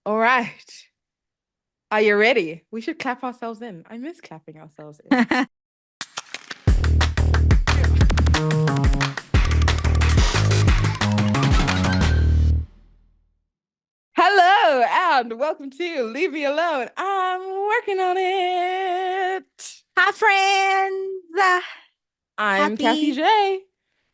All right. Are you ready? We should clap ourselves in. I miss clapping ourselves in. Hello and welcome to Leave Me Alone. I'm working on it. Hi, friends. I'm Cassie Happy, J.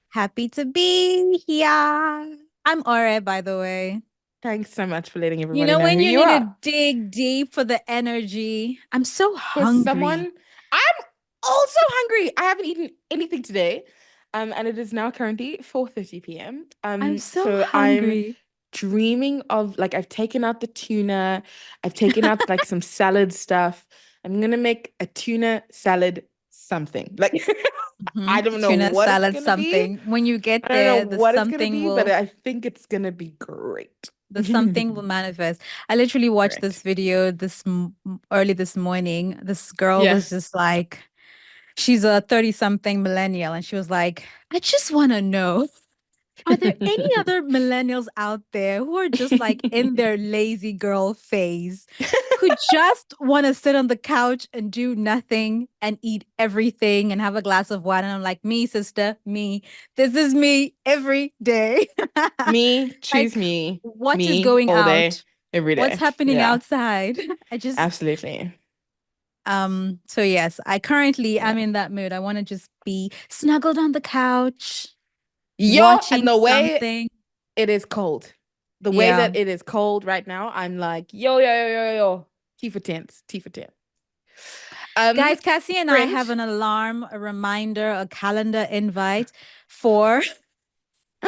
happy to be here. I'm Ore, by the way. Thanks so much for letting You everybody know, know who when you you need to are. dig deep for the energy, I'm so For hungry. someone, I'm also hungry. I haven't eaten anything today. And it is now currently 4:30 p.m. I'm so So I'm hungry. dreaming of like I've taken out the tuna, I've taken out like some salad stuff. I'm gonna make a tuna salad something. Like I don't know Tuna what it's salad, gonna be. something. When you get I don't know there, the what it's gonna something be, but will I think it's gonna be great. the something will manifest. I literally watched this Great. video early this morning. This girl was Yes. just like, she's a 30 something millennial, and she was like, I just want to know. Are there any other millennials out there who are just like in their lazy girl phase, who just want to sit on the couch and do nothing and eat everything and have a glass of wine? And I'm like, me, sister, me. This is me every day. Me, choose Like, me, what is me going all day, out? every What's day. happening Yeah, outside? I just absolutely. so yes, I currently am Yeah. in that mood. I want to just be snuggled on the couch, Yo, and watching the way something. it is cold, the way Yeah. that it is cold right now, I'm like, yo, yo, yo, yo, yo, T for tents, T for tent. Um, Guys, Cassie and I friend. have an alarm, a reminder, a calendar invite for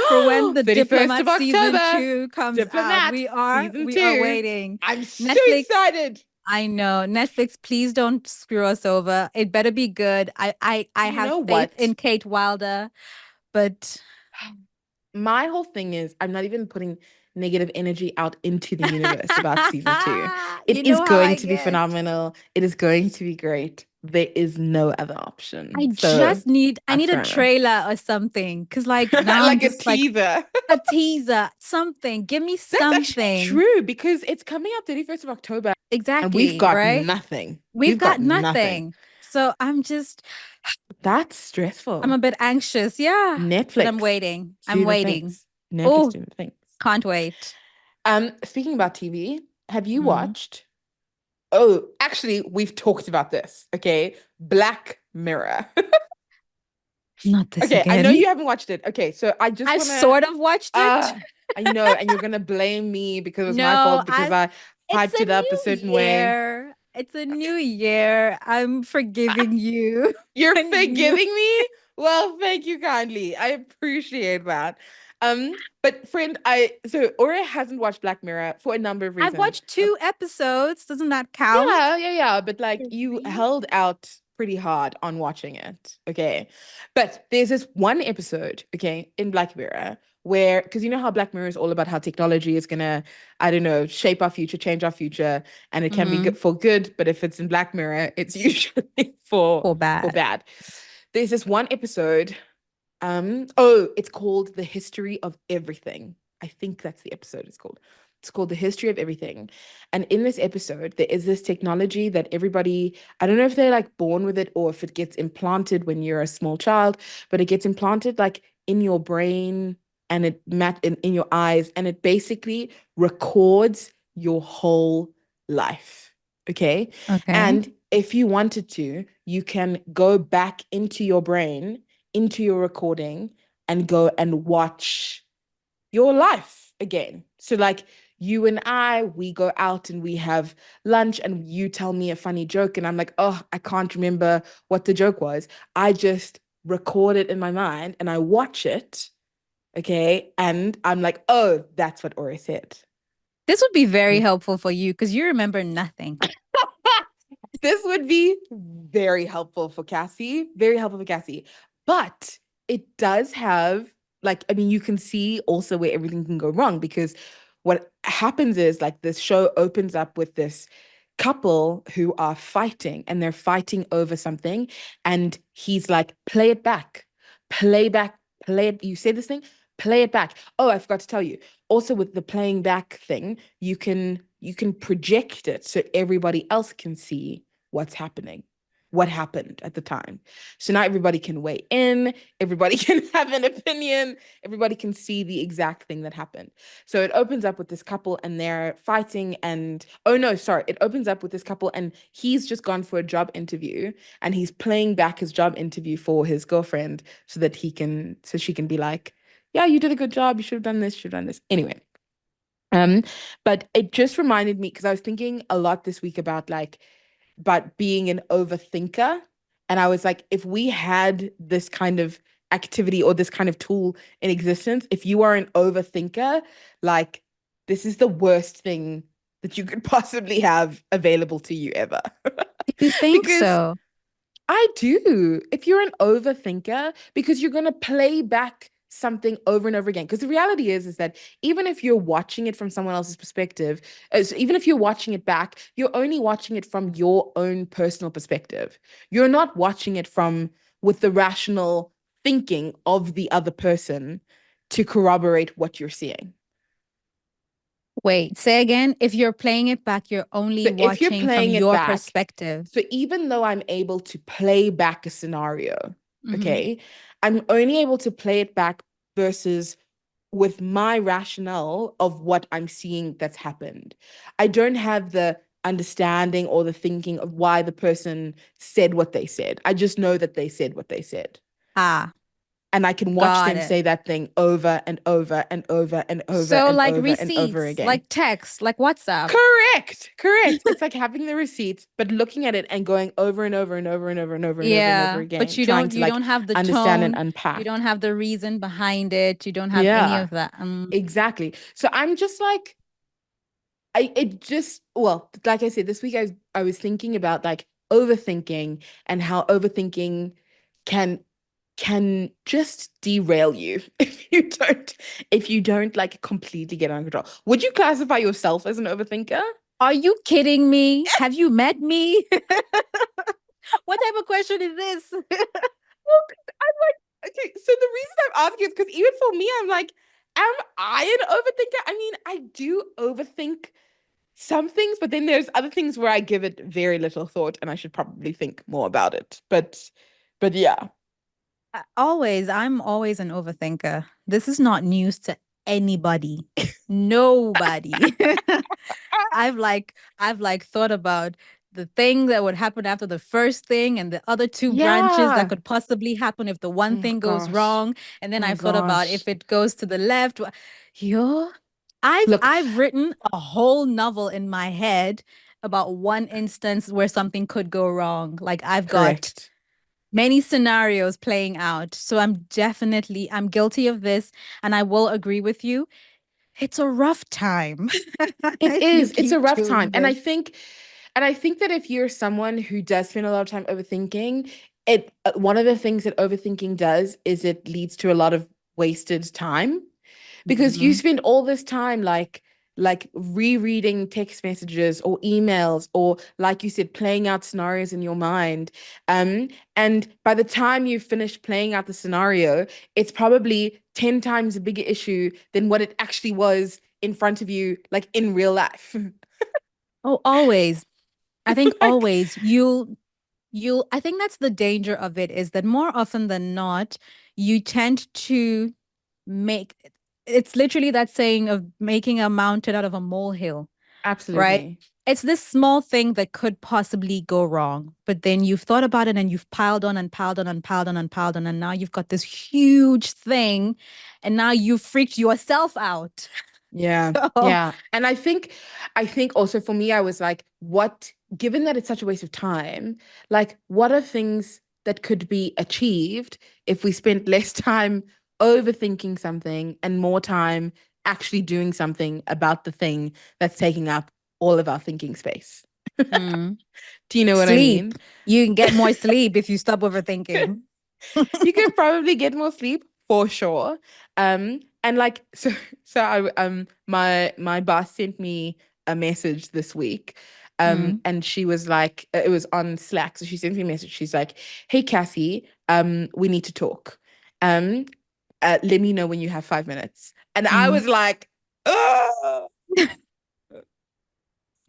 for when the 31st Diplomat of season October, 2 comes out. Diplomat season We are two. waiting. I'm so Netflix, excited. I know. Netflix, please don't screw us over. It better be good. I You have know faith what? in Kate Wilder, but My whole thing is I'm not even putting negative energy out into the universe about season two. you It is know how going I to be get. phenomenal. It is going to be great. There is no other option. I So just need I that's need a fair enough. trailer or something. Cause like now I'm Like a just like teaser. a teaser, something. Give me That's actually something. true because it's coming out 31st of October and we've Exactly, got right? nothing. We've We've got got nothing. nothing. So That's I'm stressful. a bit anxious. Yeah. But I'm Netflix, waiting. I'm do the waiting. things. Netflix, Oh, do the things. can't wait. Speaking about TV, have you Mm. watched? Oh, actually, we've talked about this. Okay. Black Mirror. Not this Okay, I know again. you haven't watched it. Okay, so I just I've want to sort of watched it. I know, and you're gonna blame me because it was my No, fault because I I it's hyped a it up a new certain way. year. It's a new year. I'm forgiving you. You're And you forgiving me? Well, thank you kindly. I appreciate that. But friend, I so Ora hasn't watched Black Mirror for a number of I've reasons. watched 2 episodes. Doesn't that count? Yeah. But like you 3. held out pretty hard on watching it. Okay. But there's this one episode, okay, in Black Mirror where, because you know how Black Mirror is all about how technology is gonna, I don't know, shape our future, change our future, and it can be Mm-hmm. good for good, but if it's in Black Mirror, it's usually For for bad. bad. There's this one episode, oh, it's called The History of Everything. I think that's the episode it's called. It's called The History of Everything. And in this episode, there is this technology that everybody, I don't know if they're like born with it or if it gets implanted when you're a small child, but it gets implanted like in your brain and in your eyes, and it basically records your whole life. Okay. Okay. And if you wanted to, you can go back into your brain, into your recording, and go and watch your life again. So, like, you and we go out and we have lunch, and you tell me a funny joke, and I'm like, oh, I can't remember what the joke was. I just record it in my mind and I watch it. Okay. And I'm like, oh, that's what Ori said. This would be very helpful for you because you remember nothing. This would be very helpful for Cassie, very helpful for Cassie. But it does have, like, I mean, you can see also where everything can go wrong because what happens is like this show opens up with this couple who are fighting and they're fighting over something. And he's like, play it back, play it. You say this thing, play it back. Oh, I forgot to tell you. Also, with the playing back thing, you can you can project it so everybody else can see what's happening, what happened at the time. So now everybody can weigh in, everybody can have an opinion, everybody can see the exact thing that happened. So it opens up with this couple and they're fighting and oh no, sorry, it opens up with this couple and he's just gone for a job interview and he's playing back his job interview for his girlfriend so that so she can be like, yeah, you did a good job, you should have done this, you should have done this. Anyway, um, but it just reminded me because I was thinking a lot this week about being an overthinker. And I was like, if we had this kind of activity or this kind of tool in existence, if you are an overthinker, like this is the worst thing that you could possibly have available to you ever. You think Because so? I do. If you're an overthinker, because you're going to play back something over and over again. Because the reality is that even if you're watching it from someone else's perspective, so even if you're watching it back, you're only watching it from your own personal perspective. You're not watching it from with the rational thinking of the other person to corroborate what you're seeing. Wait, say again. If you're playing it back, you're only So if you're watching from playing it your back, perspective. so even though I'm able to play back a scenario, Hmm. okay, I'm only able to play it back versus with my rationale of what I'm seeing that's happened. I don't have the understanding or the thinking of why the person said what they said. I just know that they said what they said. Ah, And I can watch got them it. say that thing over and over and over and over So and like over and over receipts, again. like text, like WhatsApp. Correct, correct. It's like having the receipts, but looking at it and going over and over and over and over and over and over and over Yeah, but again, trying to you like don't have the understand and tone, you unpack. don't have the reason behind it, you don't have any Yeah, of that. exactly. So I'm just like, it just, well, like I said, this week I was thinking about like overthinking and how overthinking can can just derail you if you don't like completely get under control. Would you classify yourself as an overthinker? Are you kidding me? Have you met me? What type of question is this? Well, 'cause I'm like, okay, so the reason I'm asking is because even for me, I'm like, am I an overthinker? I mean, I do overthink some things, but then there's other things where I give it very little thought and I should probably think more about it. But yeah. I'm always an overthinker. This is not news to anybody. Nobody. I've like thought about the thing that would happen after the first thing and the other two branches that Yeah. could possibly happen if the one Oh thing goes gosh. wrong. And then Oh I've thought about gosh. if it goes to the left. Yo, Look, I've written a whole novel in my head about one instance where something could go wrong. Like I've got correct. many scenarios playing out. So I'm guilty of this and I will agree with you. It's a rough time It if you is. It's a keep rough time. doing this. And I think that if you're someone who does spend a lot of time overthinking, one of the things that overthinking does is it leads to a lot of wasted time because you Mhm. spend all this time like rereading text messages or emails or like you said playing out scenarios in your mind and by the time you finish playing out the scenario it's probably 10 times a bigger issue than what it actually was in front of you like in real life. Oh, always. I think Like always I think that's the danger of it is that more often than not, you tend to make it's literally that saying of making a mountain out of a molehill, right? absolutely. It's this small thing that could possibly go wrong, but then you've thought about it and you've piled on and piled on and piled on and piled on, and now you've got this huge thing, and now you've freaked yourself out. Yeah. So, Yeah. And I think also for me, I was like, given that it's such a waste of time, like what are things that could be achieved if we spent less time overthinking something and more time actually doing something about the thing that's taking up all of our thinking space? mm, Do you know what I sleep. mean? You can get more sleep if you stop overthinking. You can probably get more sleep for sure. And like so my boss sent me a message this week. Mm, And she was like, it was on Slack. So she sent me a message. She's like, "Hey Cassie, we need to talk. Um, let me know when you have 5 minutes." And I mm. was like, oh,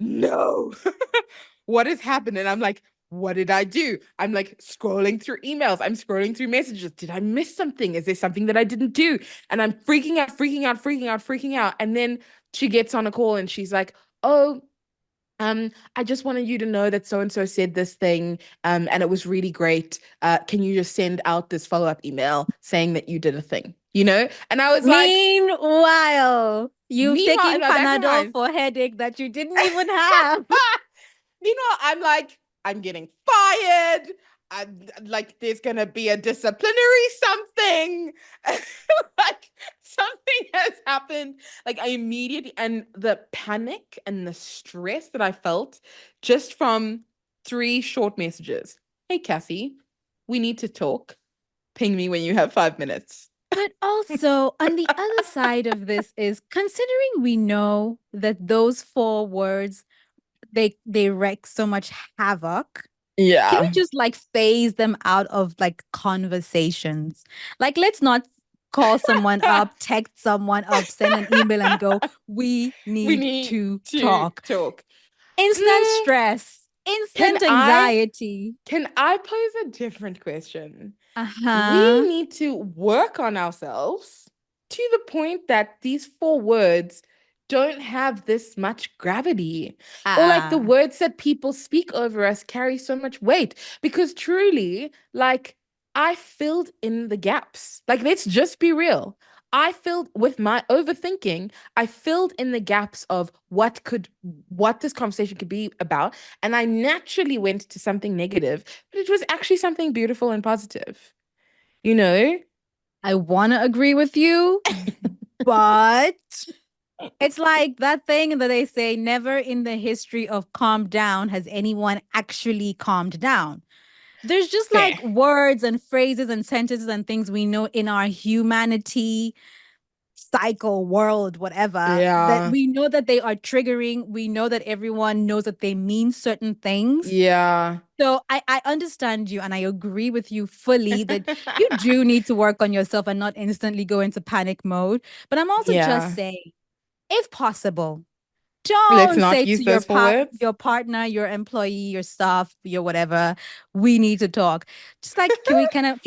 no, what has happened? And I'm like, what did I do? I'm like scrolling through emails. I'm scrolling through messages. Did I miss something? Is there something that I didn't do? And I'm freaking out, freaking out, freaking out, freaking out. And then she gets on a call and she's like, oh, I just wanted you to know that so and so said this thing, and it was really great. Can you just send out this follow-up email saying that you did a thing, you know? And I was like, Meanwhile, you've meanwhile, in taken my back of my Panadol mind, for headache that you didn't even have. meanwhile, I'm like, I'm getting fired. I'm like, there's gonna be a disciplinary something. Like something has happened. Like I immediately, and the panic and the stress that I felt just from three short messages. Hey, Cassie, we need to talk. Ping me when you have 5 minutes. But also, on the other side of this is considering we know that those four words they wreak so much havoc. Can we Yeah. just like phase them out of like conversations? Like, let's not call someone up, text someone up, send an email and go, we We need need to to talk. talk. Instant Mm, stress, can instant I anxiety. can I pose a different question? We Uh-huh. need to work on ourselves to the point that these four words don't have this much gravity. Or like the Uh-uh. words that people speak over us carry so much weight. Because truly, like, I filled in the gaps. Like, let's just be real. I filled with my overthinking, I filled in the gaps of what this conversation could be about. And I naturally went to something negative, but it was actually something beautiful and positive, you know? I want to agree with you, but it's like that thing that they say never in the history of calm down has anyone actually calmed down. There's just Fair. like words and phrases and sentences and things we know in our humanity cycle world whatever that Yeah. we know that they are triggering. We know that everyone knows that they mean certain things. Yeah. So I understand you and I agree with you fully that you do need to work on yourself and not instantly go into panic mode. But I'm also just Yeah. saying, if possible, Let's don't not say use to those four words. your partner, your employee, your staff, your whatever, we need to talk. Just like, can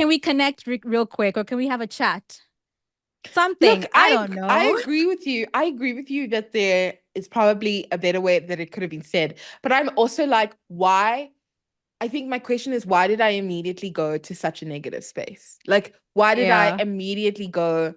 we connect real quick, or can we have a chat? Look, Something. I I don't I know. agree with you. I agree with you that there is probably a better way that it could have been said. But I'm also like, why? I think my question is, why did I immediately go to such a negative space? Like, why did I Yeah. immediately go,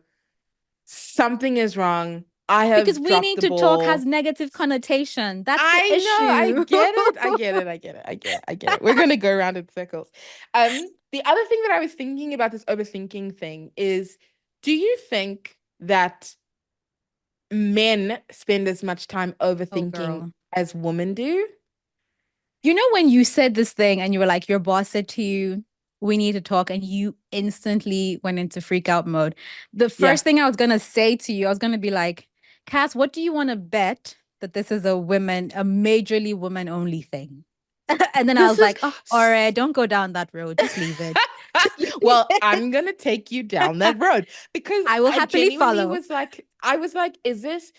something is wrong. I Because have we dropped need the to talk has ball. negative connotation. That's the I know, I issue. get it. I get it. I get it. I get it. I get it. We're gonna go around in circles. The other thing that I was thinking about this overthinking thing is, do you think that men spend as much time Oh, overthinking girl. as women do? You know, when you said this thing and you were like, your boss said to you, we need to talk, and you instantly went into freak out mode. The Yeah. first thing I was going to say to you, I was going to be like, Cass, what do you want to bet that this is a majorly woman only thing? And then I This was is like, oh, all right, don't go down that road. Just leave it. Just leave well, it. I'm gonna take you down that road because I will I happily genuinely follow. was like, I was like, is this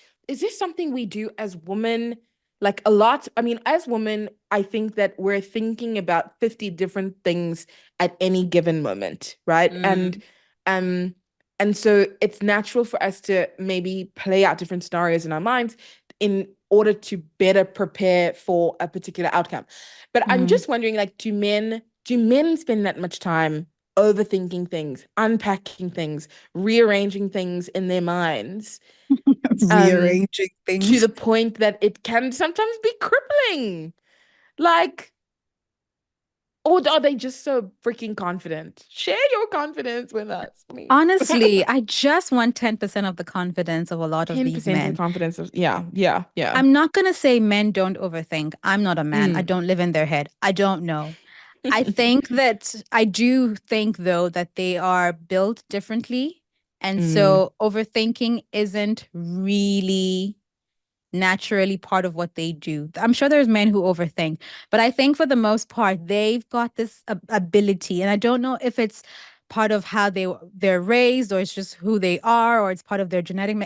something we do as women? Like a lot. I mean, as women, I think that we're thinking about 50 different things at any given moment, right? Mm. Um, and so it's natural for us to maybe play out different scenarios in our minds in order to better prepare for a particular outcome. But I'm Mm. just wondering, like, do men spend that much time overthinking things, unpacking things, rearranging things in their minds, um, Rearranging to things. the point that it can sometimes be crippling? Like, or are they just so freaking confident? Share your confidence with us, please. Honestly, I just want 10% of the confidence of a lot of these 10% of the men. confidence of, yeah, yeah, yeah. I'm not going to say men don't overthink. I'm not a man. I Mm. don't live in their head. I don't know. I do think, though, that they are built differently. And Mm. so overthinking isn't really naturally part of what they do. I'm sure there's men who overthink, but I think for the most part, they've got this ability. And I don't know if it's part of how they're raised, or it's just who they are, or it's part of their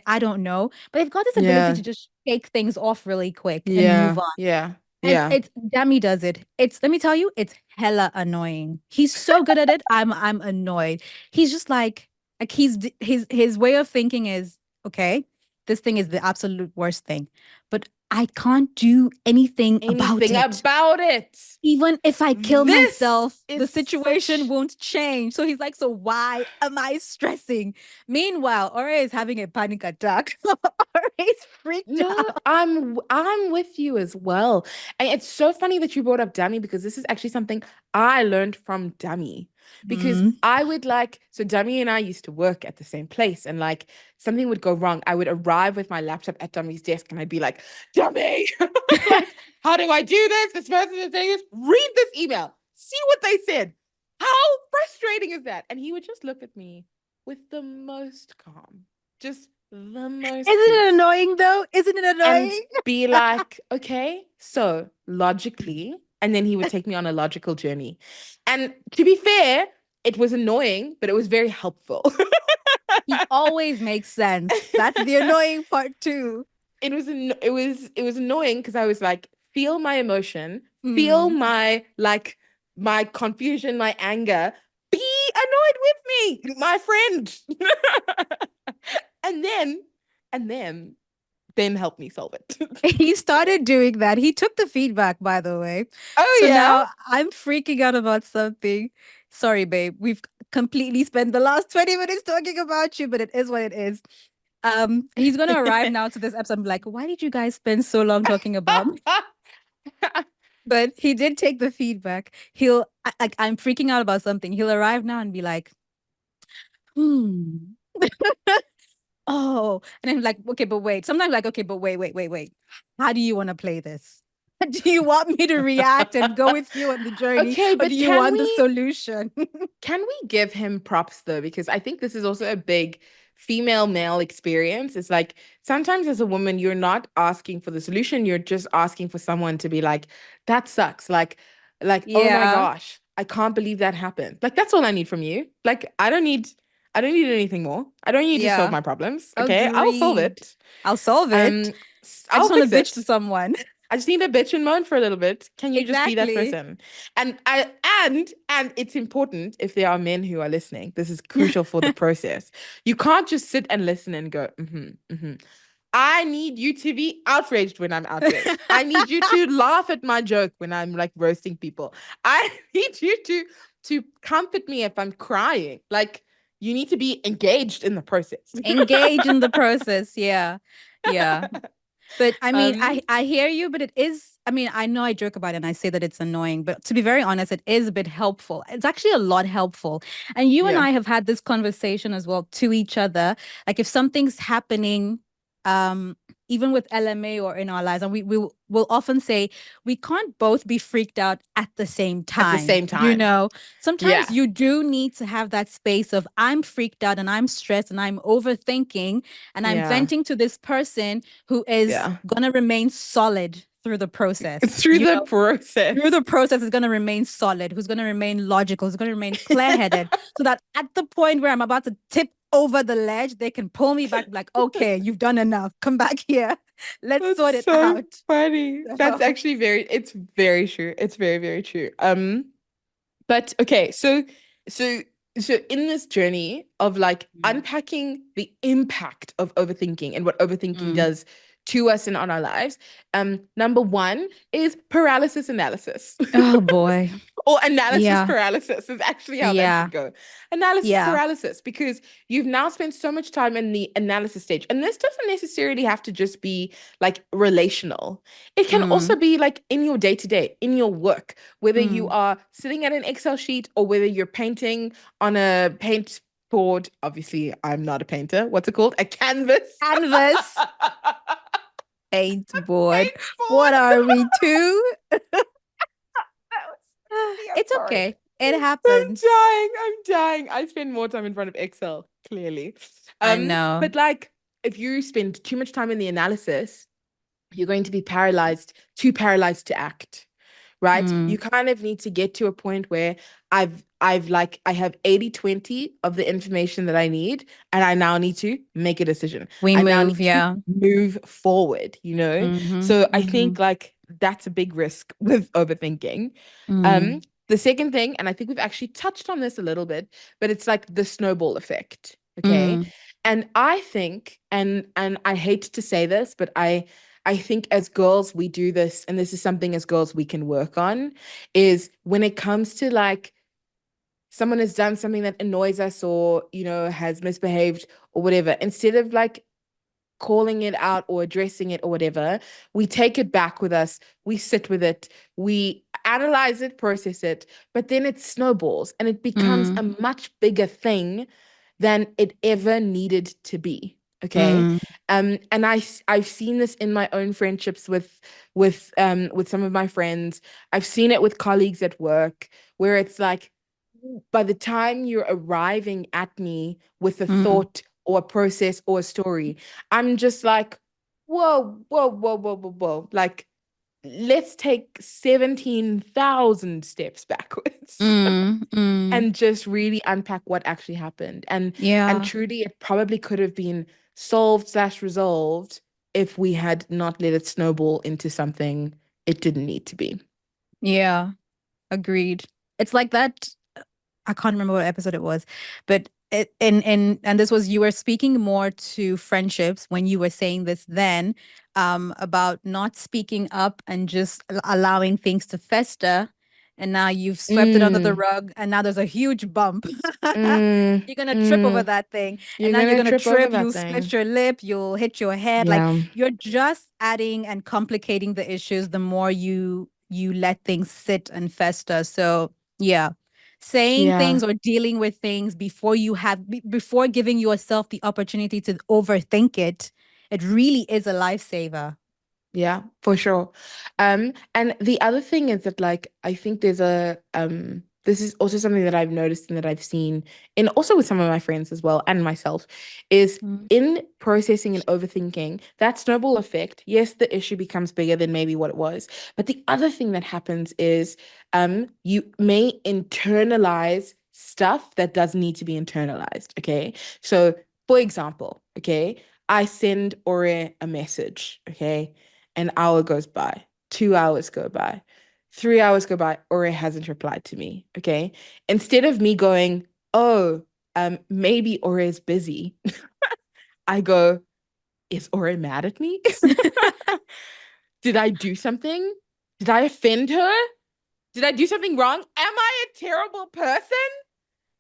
I don't know. But they've got this ability Yeah. to just shake things off really quick and move Yeah. on. Yeah. And Yeah. it's Demi does it. It's let me tell you, it's hella annoying. He's so good at it. I'm annoyed. He's just like his way of thinking is okay. This thing is the absolute worst thing, but I can't do anything about Anything it. about it. Even if I kill This myself, is the situation such won't change. So he's like, so why am I stressing? Meanwhile, Ore is having a panic attack. Ore is freaked No, out. I'm with you as well. And it's so funny that you brought up Dummy because this is actually something I learned from Dummy. Because Mm. I would like, so Dummy and I used to work at the same place, and like something would go wrong. I would arrive with my laptop at Dummy's desk and I'd be like, Dummy, like, how do I do this? This person is saying this. Read this email. See what they said. How frustrating is that? And he would just look at me with the most calm, just the most Isn't it peace annoying though? Isn't it and annoying? be like, okay, so logically, and then he would take me on a logical journey. And to be fair, it was annoying, but it was very helpful. He always makes sense. That's the annoying part too. It was annoying because I was like, feel my emotion, feel Mm. my confusion, my anger, be annoyed with me, my friend. and then and then help me solve it. He started doing that. He took the feedback, by the way. Oh So yeah. now I'm freaking out about something. Sorry, babe. We've completely spent the last 20 minutes talking about you, but it is what it is. He's gonna arrive now to this episode. I'm like, why did you guys spend so long talking about me? But he did take the feedback. I'm freaking out about something. He'll arrive now and be like, hmm. Oh, and I'm like, okay, but wait. Sometimes like, okay, but wait. How do you want to play this? Do you want me to react and go with you on the journey, Okay, or do but you want the solution? can we give him props though? Because I think this is also a big female male experience. It's like sometimes as a woman, you're not asking for the solution, you're just asking for someone to be like, that sucks. Like, oh my Yeah, gosh, I can't believe that happened. Like that's all I need from you. Like I don't need anything more. I don't need you to solve yeah, my problems. Okay, I'll solve agreed. it. I'll solve it. Um, I I'll just want to fix bitch to it. someone. I just need a bitch and moan for a little bit. Can you just be that Exactly. person? And it's important if there are men who are listening. This is crucial for the process. You can't just sit and listen and go, I need you to be outraged when I'm outraged. I need you to laugh at my joke when I'm like roasting people. I need you to comfort me if I'm crying. Like you need to be engaged in the process. Engage in the process. Yeah. Yeah. But I mean, um, I hear you, but it is, I mean, I know I joke about it and I say that it's annoying, but to be very honest, it is a bit helpful. It's actually a lot helpful. And you and yeah. I have had this conversation as well to each other. Like if something's happening, um, even with LMA or in our lives, and will often say we can't both be freaked out at the same At the time. same time. Sometimes Yeah. you do need to have that space of I'm freaked out and I'm stressed and I'm overthinking and I'm Yeah. venting to this person who is Yeah. going to remain solid through the process. Through the Through process. the process is going to remain solid, who's going to remain logical, who's going to remain clear-headed, so that at the point where I'm about to tip over the ledge, they can pull me back, like, okay, you've done enough. Come back here. Let's That's sort it so out. funny. That's So, actually it's very true. It's very, very true. But okay, so so in this journey of like mm, unpacking the impact of overthinking and what overthinking mm. does to us and on our lives, number one is paralysis analysis. Oh boy. Or analysis Yeah. paralysis is actually how that Yeah. should go. Analysis Yeah. paralysis, because you've now spent so much time in the analysis stage. And this doesn't necessarily have to just be like relational, it can also Mm, be like in your day to day, in your work, whether you mm. are sitting at an Excel sheet or whether you're painting on a paint board. Obviously, I'm not a painter. What's it called? A canvas. Canvas, paint board. Paint What board. are we to? That was silly. I'm It's sorry. okay. It I'm happens. dying. I'm dying. I spend more time in front of Excel, clearly. I know. But like if you spend too much time in the analysis, you're going to be paralyzed, too paralyzed to act. right? Mm. You kind of need to get to a point where I have 80/20 of the information that I need, and I now need to make a decision. We I now move, need to yeah. move forward, you know? Mm-hmm. So I Mm-hmm. think like that's a big risk with overthinking. Mm. The second thing, and I think we've actually touched on this a little bit, but it's like the snowball effect. Okay. Mm. And I think, and I hate to say this, but I think as girls we do this, and this is something as girls we can work on, is when it comes to like someone has done something that annoys us or, you know, has misbehaved or whatever, instead of like calling it out or addressing it or whatever, we take it back with us, we sit with it, we analyze it, process it, but then it snowballs and it becomes Mm. a much bigger thing than it ever needed to be. Okay. Mm. And I've seen this in my own friendships with some of my friends. I've seen it with colleagues at work where it's like by the time you're arriving at me with a Mm. thought or a process or a story, I'm just like, whoa, whoa, whoa, whoa, whoa, whoa. Like, let's take 17,000 steps backwards Mm. Mm. and just really unpack what actually happened. And Yeah. truly, it probably could have been solved slash resolved if we had not let it snowball into something it didn't need to be. Yeah. Agreed. It's like that. I can't remember what episode it was, but and this was you were speaking more to friendships when you were saying this then, about not speaking up and just allowing things to fester, and now you've swept it under the Mm, rug, and now there's a huge bump. mm, You're gonna trip over mm. that thing, and You're now you're gonna gonna trip over trip. that You'll split thing. your lip. You'll hit your head. Like Yeah. you're just adding and complicating the issues the more you let things sit and fester. So yeah, saying Yeah. things or dealing with things before before giving yourself the opportunity to overthink it, it really is a lifesaver. Yeah, for sure. And the other thing is that like I think there's a this is also something that I've noticed and that I've seen in also with some of my friends as well and myself is Mm. in processing and overthinking, that snowball effect, yes, the issue becomes bigger than maybe what it was. But the other thing that happens is you may internalize stuff that doesn't need to be internalized. Okay. So for example, okay, I send Ore a message, okay? An hour goes by, 2 hours go by, 3 hours go by, Ore hasn't replied to me. Okay. Instead of me going, oh, maybe Ore is busy, I go, is Ore mad at me? Did I do something? Did I offend her? Did I do something wrong? Am I a terrible person?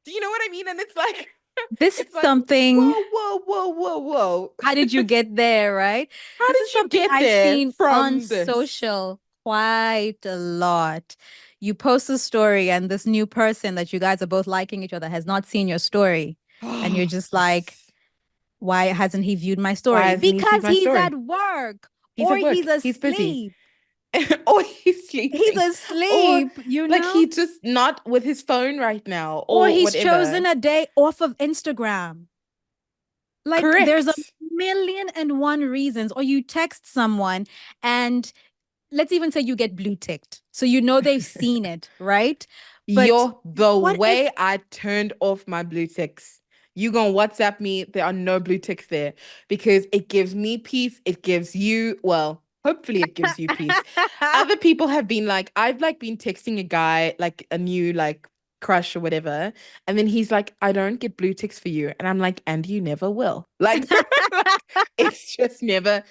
Do you know what I mean? And it's like, This is it's like, something. whoa, whoa, whoa, whoa, whoa. How did you get there, right? How This did is you something get I've there seen on from this? social quite a lot. You post a story, and this new person that you guys are both liking each other has not seen your story. And you're just like, Yes. why hasn't he viewed my Why story? hasn't he seen Because my he's story? at work He's or at he's work. He's busy. asleep. Or he's He's sleeping. Or asleep, you like know? he's just not with his phone right now Or or he's whatever. chosen a day off of Instagram. Like there's a Correct. million and one reasons. Or you text someone and let's even say you get blue ticked. So you know they've seen it, right? But The what way if I turned off my blue ticks. You gonna WhatsApp me, there are no blue ticks there because it gives me peace. It gives you, well, hopefully it gives you peace. Other people have been like, I've like been texting a guy, like a new like crush or whatever, and then he's like, I don't get blue ticks for you. And I'm like, and you never will. Like, like it's just never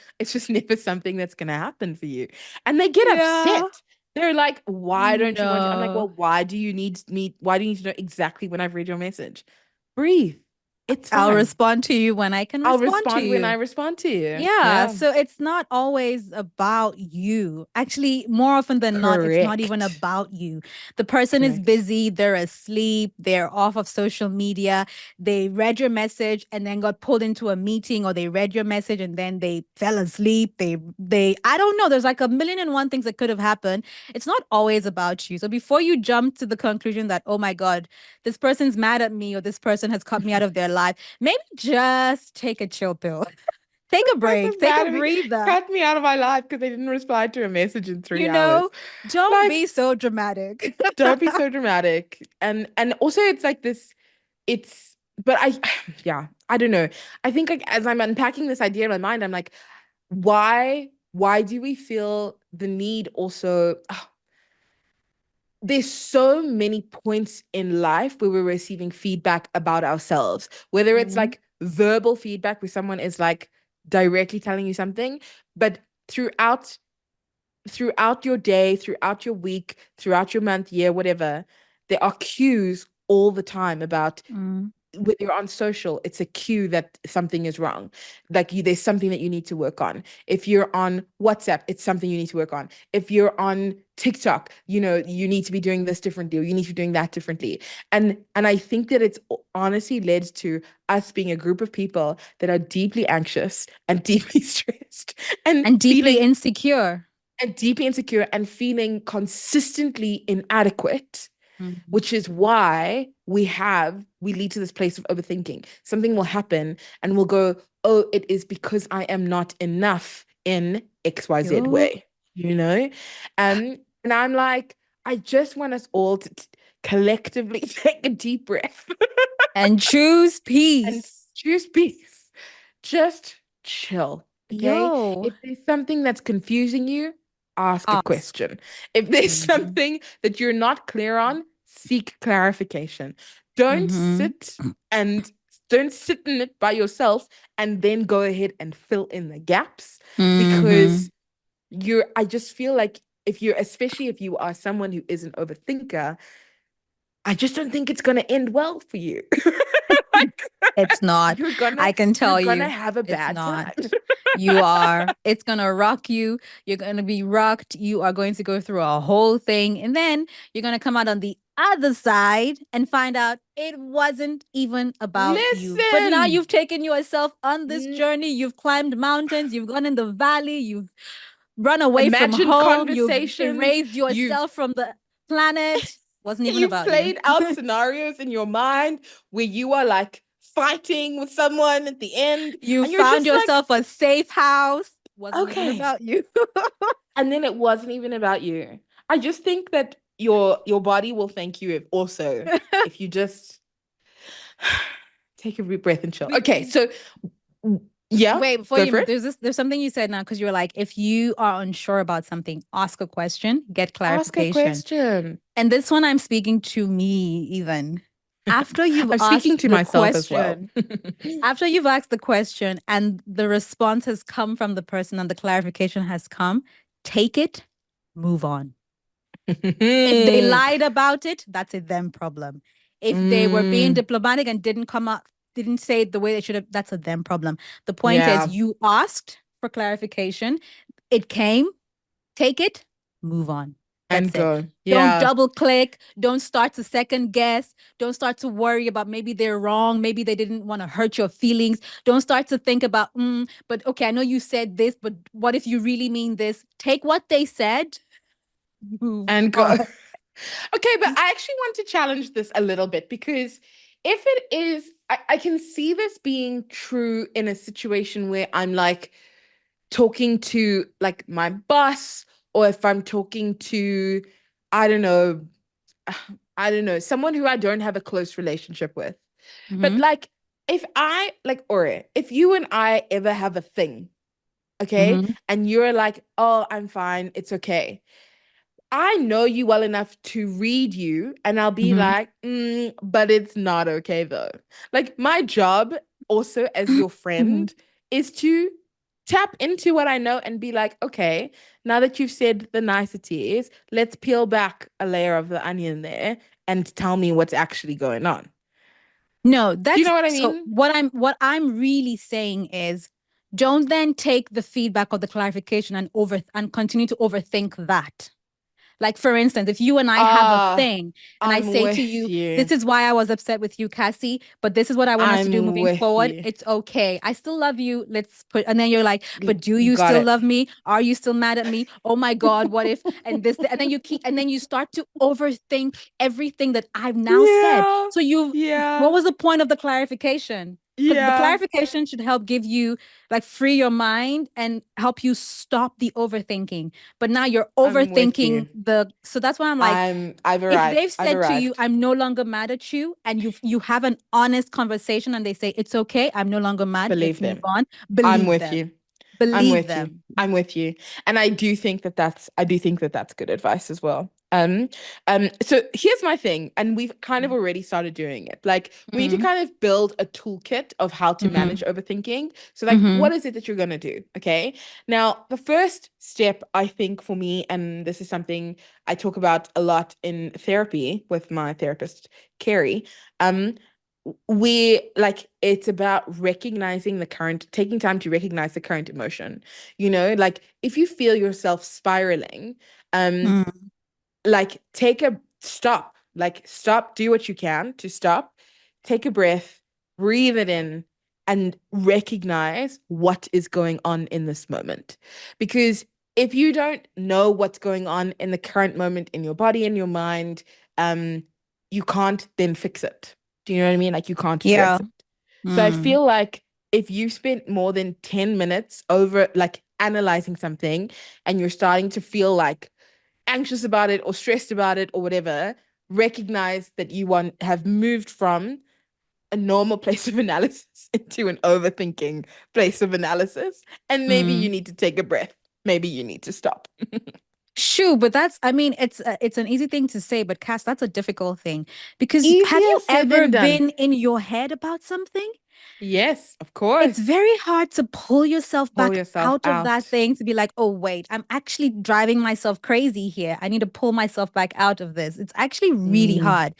something that's gonna happen for you. And they get Yeah. upset. They're like, why don't you want to? I'm like, No. well, why do you need me? Why do you need to know exactly when I've read your message? Breathe. It's I'll fine. respond to you when I can I'll respond to respond when I you. respond to you. Yeah, Yeah. so it's not always about you. Actually, more often than not, it's not even Correct. about you. The person is Correct. busy, they're asleep, they're off of social media, they read your message and then got pulled into a meeting, or they read your message and then they fell asleep. They I don't know, there's like a million and one things that could have happened. It's not always about you. So before you jump to the conclusion that, oh my God, this person's mad at me or this person has cut me out of their life, maybe just take a chill pill. Take a break. Person's Take a mad at me, breather. cut me out of my life because they didn't respond to a message in three You hours. know, don't Like, be so dramatic. don't be so dramatic. And also it's like this, it's but I yeah, I don't know. I think like as I'm unpacking this idea in my mind, I'm like, why do we feel the need also there's so many points in life where we're receiving feedback about ourselves, whether it's Mhm. like verbal feedback where someone is like directly telling you something, but throughout your day, throughout your week, throughout your month, year, whatever, there are cues all the time about Mm. when you're on social, it's a cue that something is wrong. Like there's something that you need to work on. If you're on WhatsApp, it's something you need to work on. If you're on TikTok, you need to be doing this differently, or you need to be doing that differently. And I think that it's honestly led to us being a group of people that are deeply anxious and deeply stressed and And deeply feeling insecure. and deeply insecure and feeling consistently inadequate, Mhm. which is why we lead to this place of overthinking. Something will happen and we'll go, oh, it is because I am not enough in XYZ Yo. way, you know? And I'm like, I just want us all to collectively take a deep breath And choose and peace. choose peace. Just chill, okay? Yo. If there's something that's confusing you, ask a Ask. question. If there's Mhm. something that you're not clear on, seek clarification. Don't Mhm. sit and don't sit in it by yourself and then go ahead and fill in the gaps Mhm. because I just feel like especially if you are someone who is an overthinker, I just don't think it's going to end well for you. Like It's not. you're gonna I can you're tell gonna you, have a it's bad not. time. You are. It's going to rock you. You're going to be rocked. You are going to go through a whole thing. And then you're going to come out on the other side and find out it wasn't even about you. But now Listen. you've taken yourself on this Mm, journey. You've climbed mountains. You've gone in the valley. You've run away from Imagine home. You've conversations. erased You've yourself from the planet. Wasn't even you've about you. played out scenarios in your mind where you are like fighting with someone at the end, You and you're found just like, yourself a safe house. Wasn't even okay. about you. And then it wasn't even about you. I just think that your body will thank you if you just take a deep breath and chill. we, Okay, we so yeah, wait before go you for move. it. There's something you said now because you were like, if you are unsure about something, ask a question, get Ask a clarification. question. And this one, I'm speaking to me even. After you've I'm speaking asked to the myself as well. question, after you've asked the question and the response has come from the person and the clarification has come, take it, move on. If they lied about it, that's a them problem. If they were being Mm, diplomatic and didn't come up, didn't say it the way they should have, that's a them problem. The point is, yeah, you asked for clarification, it came, take it, move on. and That's it. go. Don't Yeah, double click. Don't start to second guess. Don't start to worry about maybe they're wrong. Maybe they didn't want to hurt your feelings. Don't start to think about, but okay, I know you said this, but what if you really mean this? Take what they said, move and go. on. Okay, but I actually want to challenge this a little bit because if it is, I can see this being true in a situation where I'm like talking to like my boss, or if I'm talking to, I don't know, I don't know, someone who I don't have a close relationship with. But Mm-hmm. like, if I, like, or if you and I ever have a thing, okay, Mm-hmm. and you're like, oh, I'm fine, it's okay. I know you well enough to read you, and I'll be Mm-hmm. like, but it's not okay though. Like, my job also as your Mm-hmm. friend is to tap into what I know and be like, okay, now that you've said the niceties, let's peel back a layer of the onion there and tell me what's actually going on. No, Do you that's know what I so mean? what I'm really saying is don't then take the feedback or the clarification and continue to overthink that. Like, for instance, if you and I have a Ah, thing and I I'm say to with you, you. this is why I was upset with you, Cassie, but this is what I want us to do I'm moving with forward. you. It's okay. I still love you. Let's put, and then you're like, but do you Got still it. love me? Are you still mad at me? Oh my God, what if? And this, and then and then you start to overthink everything that I've now said. Yeah. So what Yeah. was the point of the clarification? Because the Yeah, clarification should help give you, like, free your mind and help you stop the overthinking. But now you're I'm with overthinking you. so that's why I'm like, I've if they've arrived. I've said to you, arrived. I'm no longer mad at you, and you have an honest conversation and they say, it's okay, I'm no longer mad, let's Believe move them. on. I'm Believe with them. you. I'm Believe with you. them. I'm with you. And I do think that that's good advice as well. So here's my thing, and we've kind of already started doing it. Like, we need to Mm, kind of build a toolkit of how to manage mm, overthinking. So, like, mm, what is it that you're gonna do? Okay. Now, the first step, I think, for me, and this is something I talk about a lot in therapy with my therapist, Carrie, um, we like it's about recognizing the current, taking time to recognize the current emotion. Like, if you feel yourself spiraling, um mm, like, take a stop, like, stop, do what you can to stop, take a breath, breathe it in, and recognize what is going on in this moment. Because if you don't know what's going on in the current moment in your body and your mind, you can't then fix it. Do you know what I mean? Like, you can't address yeah. it. So I Mm, feel like if you spent more than 10 minutes over, like, analyzing something, and you're starting to feel like anxious about it or stressed about it or whatever, recognize that have moved from a normal place of analysis into an overthinking place of analysis. And maybe you mm. need to take a breath. Maybe you need to stop. Shoo, but that's, I mean, it's an easy thing to say, but Cass, that's a difficult thing because have Easier you said ever than done. been in your head about something? Yes, of It's course. very hard to pull yourself Pull back yourself out of that out. thing to be like, oh, wait, I'm actually driving myself crazy here. I need to pull myself back out of this. It's actually really Mm, hard.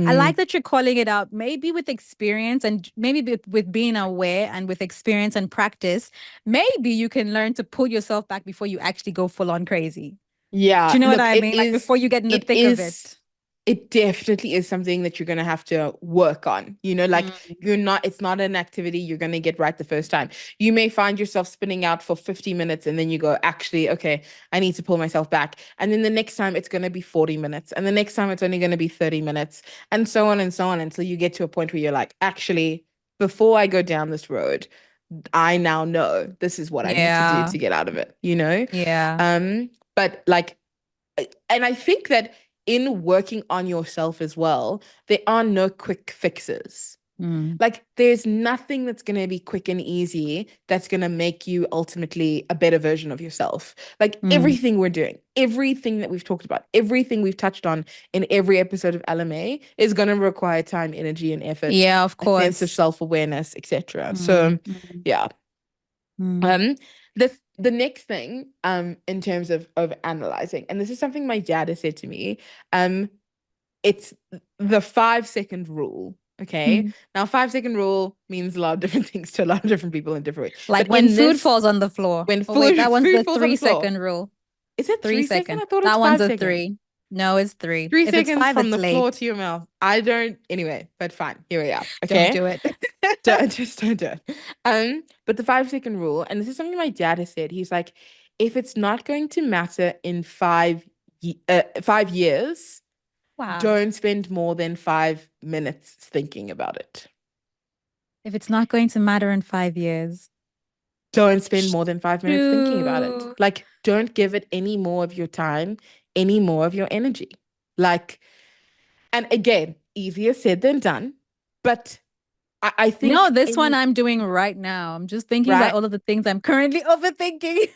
I like mm. that you're calling it out, maybe with experience and maybe with being aware and with experience and practice. Maybe you can learn to pull yourself back before you actually go full on crazy. Do Yeah, you know what look, I mean? Like before you get in the it thick of is, it. it definitely is something that you're going to have to work on. Like, Mm. it's not an activity you're going to get right the first time. You may find yourself spinning out for 50 minutes and then you go, actually, okay, I need to pull myself back. And then the next time it's going to be 40 minutes. And the next time it's only going to be 30 minutes. And so on until you get to a point where you're like, actually, before I go down this road, I now know this is what I need to do Yeah. to get out of it? Yeah. But like, and I think that in working on yourself as well, there are no quick fixes. Mm. Like, there's nothing that's going to be quick and easy that's going to make you ultimately a better version of yourself. Like, Mm. everything we're doing, everything that we've talked about, everything we've touched on in every episode of LMA is going to require time, energy, and effort, Yeah, of a sense of course. self-awareness, etc. So, Mm. Mm. yeah. Mm. Um, the next thing, in terms of analyzing, and this is something my dad has said to me, um, it's the 5 second rule. Okay. Mm. Now, 5 second rule means a lot of different things to a lot of different people in different ways. Like But when in food this, falls on the floor. when Oh, wait, food that one's food the falls on the three floor, second rule. is it 3 second? 3 second. I thought it was That one's five a second. three. No, it's three. Three If it's seconds five, from it's the floor late. to your mouth. I don't. Anyway, but fine. Here we are. Don't Okay. do it. Don't do it. But the 5 second rule, and this is something my dad has said. He's like, if it's not going to matter in 5 years, Wow. don't spend more than 5 minutes thinking about it. If it's not going to matter in 5 years. Don't spend more than 5 minutes thinking about it. Shoo. Like, don't give it any more of your time, any more of your energy. Like, and again, easier said than done. But I No, think this one I'm doing right now. I'm just thinking about right, all of the things I'm currently overthinking.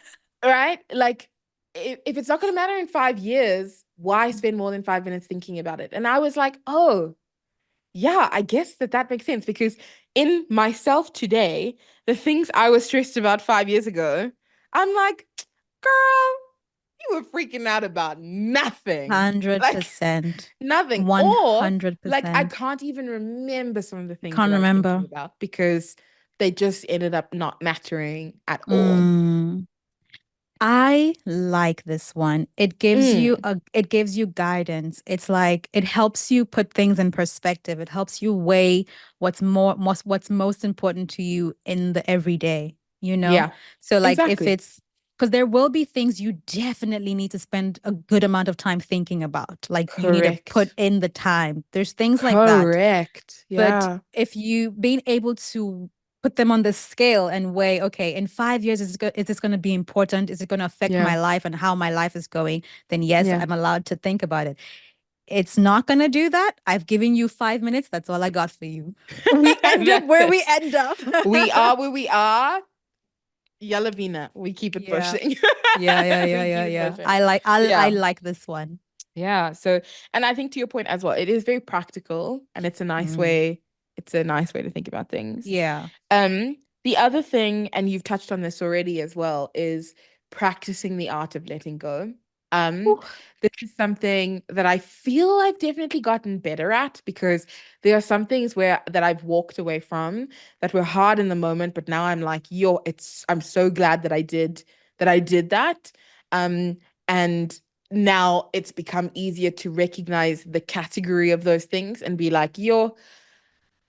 right? Like, if it's not going to matter in 5 years, why spend more than 5 minutes thinking about it? And I was like, oh, yeah, I guess that makes sense, because in myself today, the things I was stressed about 5 years ago, I'm like, girl, you were freaking out about nothing. Like, 100%. nothing. Or, like, I 100%. can't even remember some of the things that Can't I was thinking remember. about because they just ended up not mattering at all. Mm. I like this one. Mm, It gives you guidance. It's like it helps you put things in perspective. It helps you weigh what's most important to you in the everyday, you know? yeah, So like if exactly. it's Because there will be things you definitely need to spend a good amount of time thinking about. Like you need to put Correct. in the time. There's things like that. Correct. But Yeah. if you being able to put them on the scale and weigh, okay, in 5 years, is this going to be important? Is it going to affect Yeah. my life and how my life is going? Then yes, Yeah. I'm allowed to think about it. It's not going to do that. I've given you 5 minutes. That's all I got for you. We end up That's where we it. end up. We are where we are. Yalavina. We keep it Yeah. pushing. Yeah, yeah, yeah, We yeah, keep it yeah. pushing. I Yeah. like this one. Yeah. So, and I think to your point as well, it is very practical and Mm. it's a nice way to think about things. Yeah. Um, the other thing, and you've touched on this already as well, is practicing the art of letting go. Um, Ooh. this is something that I feel I've definitely gotten better at because there are some things where that I've walked away from that were hard in the moment, but now I'm like, yo, I'm so glad that I did that. And now it's become easier to recognize the category of those things and be like, yo,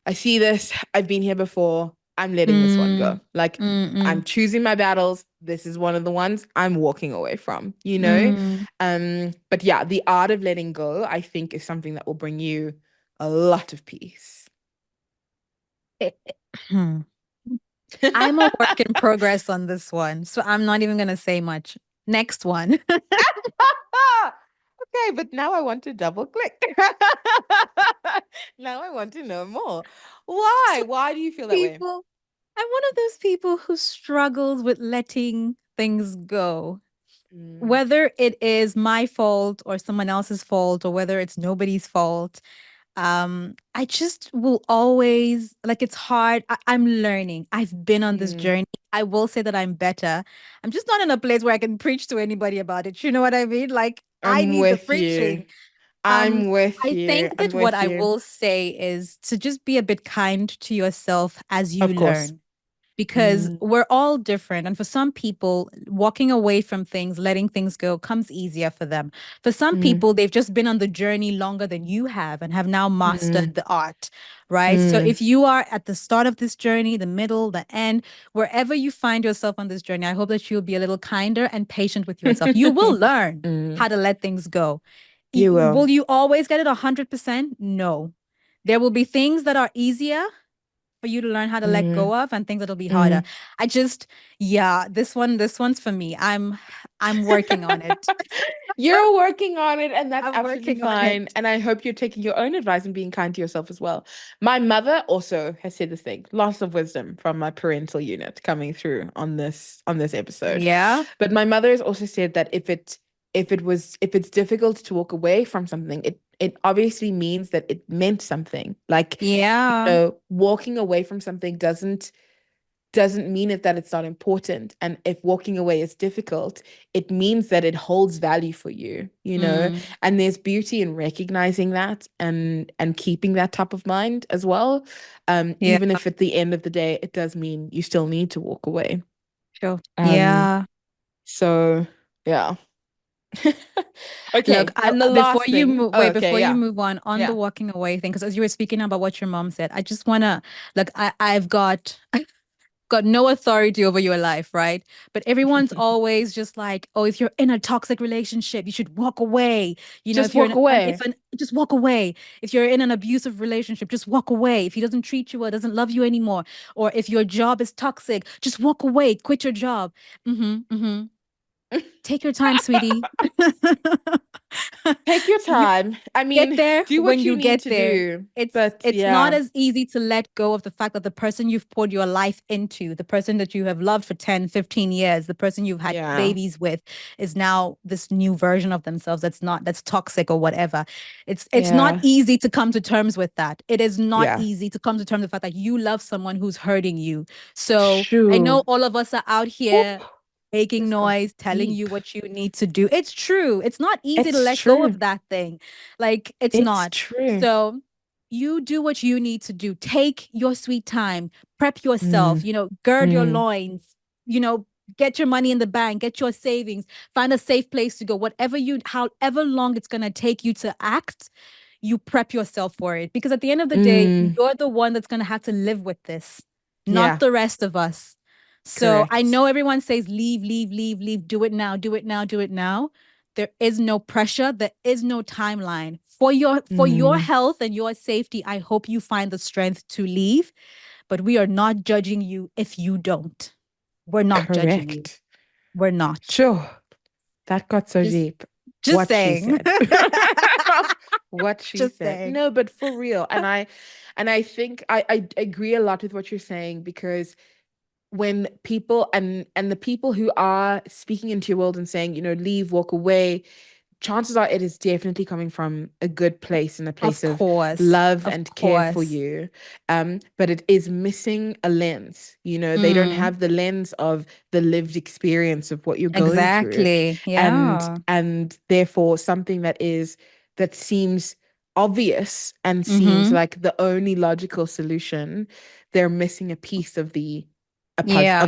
I see this. I've been here before. I'm letting this one Mm, go. Like, mm, I'm mm, choosing my battles. This is one of the ones I'm walking away from, you know? mm. But yeah, the art of letting go, I think, is something that will bring you a lot of peace. Hmm. I'm a work in progress on this one, so I'm not even gonna say much. Next one. Okay, but now I want to double click. Now I want to know more. Why? So Why do you feel that way? people, I'm one of those people who struggles with letting things go. Mm, Whether it is my fault or someone else's fault, or whether it's nobody's fault, I just will always like it's hard. I'm learning. I've been on this mm, journey. I will say that I'm better. I'm just not in a place where I can preach to anybody about it. You know what I mean? Like I I'm need the with you. preaching. um I'm with I you. think I'm that what with I you. will say is to just be a bit kind to yourself as you Of course. learn, because Mm, we're all different. And for some people, walking away from things, letting things go comes easier for them. For some mm, people, they've just been on the journey longer than you have and have now mastered mm, the art, right? So mm. if you are at the start of this journey, the middle, the end, wherever you find yourself on this journey, I hope that you'll be a little kinder and patient with yourself. You will learn Mm, how to let things go. you will. Will you always get it 100%? No. There will be things that are easier for you to learn how to let Mm, go of, and things that'll be harder. mm. I just, yeah, this one's for me. I'm working on it. You're working on it, and that's I'm absolutely working on fine. it. And I hope you're taking your own advice and being kind to yourself as well. My mother also has said this thing, lots of wisdom from my parental unit coming through on this episode. Yeah. But my mother has also said that if it's difficult to walk away from something, it obviously means that it meant something. Like, you Yeah. know, walking away from something doesn't mean it that it's not important. And if walking away is difficult, it means that it holds value for you, you know? Mm, And there's beauty in recognizing that and keeping that top of mind as well. yeah. Even if at the end of the day it does mean you still need to walk away. Sure. Um, Yeah. so yeah. Look, Okay. And the before last you thing. move, Oh, wait, okay, before you yeah. move on the Yeah. walking away thing, because as you were speaking about what your mom said, I just wanna, look, I've got no authority over your life, right? But everyone's always just like, oh, if you're in a toxic relationship, you should walk away. You know, Just if you're walk in if away. an just walk away. If you're in an abusive relationship, just walk away. If he doesn't treat you well, doesn't love you anymore, or if your job is toxic, just walk away, quit your job. Mm-hmm, mm-hmm. Take your time, sweetie. Take your You time. I get mean, there do when what you you need get to there. do. It's But it's not yeah, as easy to let go of the fact that the person you've poured your life into, the person that you have loved for 10, 15 years, the person you've had yeah, babies with, is now this new version of themselves that's toxic or whatever. It's not yeah, easy to come to terms with that. It is not yeah. easy to come to terms with the fact that you love someone who's hurting you. So I know Shoo. all of us are out Whoop. here making This got noise, telling you deep. what you need to do. It's true. It's not easy to It's let go true. of that thing. Like, it's It's not. true. So you do what you need to do. Take your sweet time, prep yourself, Mm, gird your mm, loins, get your money in the bank, get your savings, find a safe place to go. However long it's going to take you to act, you prep yourself for it. Because at the end of the day, mm. you're the one that's going to have to live with this, not Yeah, the rest of us. So I Correct. know everyone says leave, leave, leave, leave, do it now, do it now, do it now. There is no pressure, there is no timeline. For your Mm, health and your safety, I hope you find the strength to leave, but we are not judging you if you don't. We're not judging you. correct. We're not. Sure. That got so Just deep. just What she saying. said. What she Just said. saying. No, but for real. And I think I agree a lot with what you're saying, because when people and the people who are speaking into your world and saying, leave, walk away, chances are it is definitely coming from a good place and a place Of of course. love Of and care for course. you. But it is missing a lens. They don't Mm, have the lens of the lived experience of what you're going through. exactly. And Yeah. therefore something that seems obvious and seems Mm-hmm. like the only logical solution, they're missing a piece of Yeah.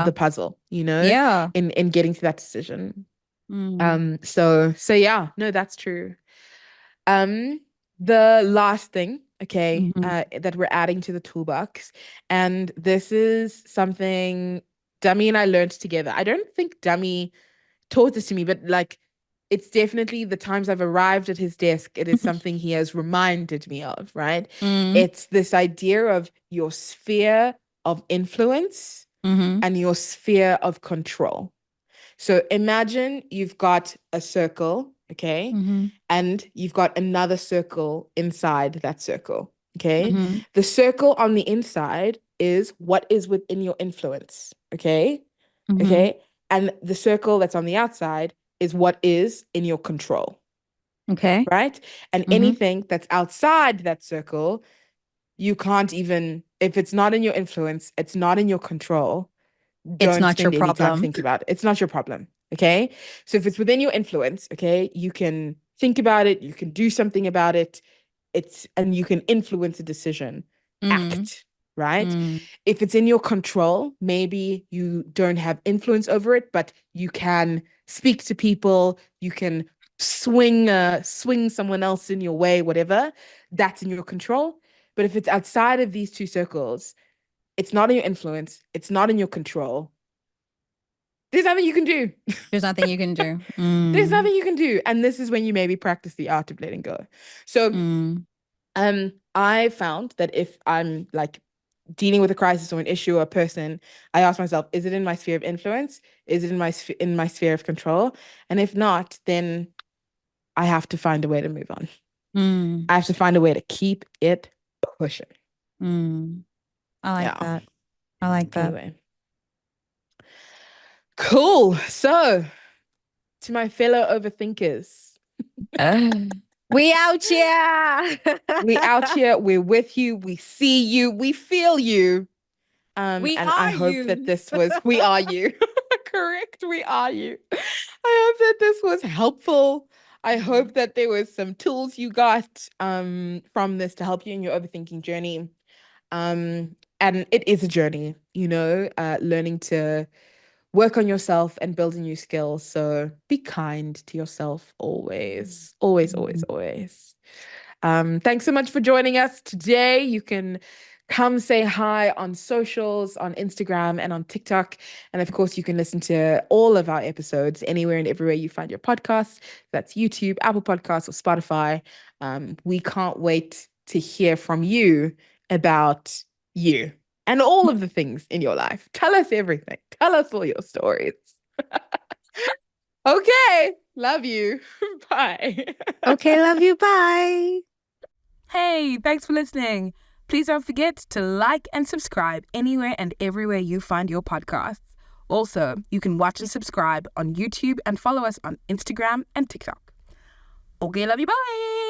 the puzzle, Yeah. in getting to that decision. Mm, So yeah, no, that's true. Um, the last thing, okay, mm-hmm. that we're adding to the toolbox, and this is something Dummy and I learned together. I don't think Dummy taught this to me, but like it's definitely the times I've arrived at his desk, it is something he has reminded me of, right? Mm, It's this idea of your sphere of influence mm-hmm. and your sphere of control. So imagine you've got a circle, okay? Mm-hmm. And you've got another circle inside that circle, okay? Mm-hmm. The circle on the inside is what is within your influence, okay? Mm-hmm. Okay? And the circle that's on the outside is what is in your control, Okay. right? And Mm-hmm. anything that's outside that circle, you can't even, if it's not in your influence, it's not in your control, It's don't not your spend any time problem. thinking about it. It's not your problem. Okay. So if it's within your influence, okay, you can think about it, you can do something about it. And you can influence a decision. Mm, Act, right? mm, If it's in your control, maybe you don't have influence over it, but you can speak to people, you can swing someone else in your way, whatever. That's in your control. But if it's outside of these two circles, it's not in your influence, it's not in your control, there's nothing you can do. there's nothing you can do. There's Mm, nothing you can do. And this is when you maybe practice the art of letting go. So, mm, I found that if I'm like dealing with a crisis or an issue or a person, I ask myself, is it in my sphere of influence? Is it in my sphere of control? And if not, then I have to find a way to move on. mm, I have to find a way to keep it pushing. mm. I like Yeah. that. I like that. Anyway, cool. So, to my fellow overthinkers, We out here. we out here, we're with you, we see you, we feel you. We And I are hope that you. this was, we are you. Correct, we are you. I hope that this was helpful. I Mm, hope that there was some tools you got from this to help you in your overthinking journey. And it is a journey, learning to work on yourself and building new skills. So be kind to yourself always, always, always, mm, always. Thanks so much for joining us today. You can come say hi on socials, on Instagram and on TikTok. And of course, you can listen to all of our episodes anywhere and everywhere you find your podcasts. That's YouTube, Apple Podcasts, or Spotify. We can't wait to hear from you about you and all of the things in your life. Tell us everything. Tell us all your stories. Okay. Love you. Bye. Okay, love you. Bye. Hey, thanks for listening. Please don't forget to like and subscribe anywhere and everywhere you find your podcasts. Also, you can watch and subscribe on YouTube and follow us on Instagram and TikTok. Okay, love you. Bye.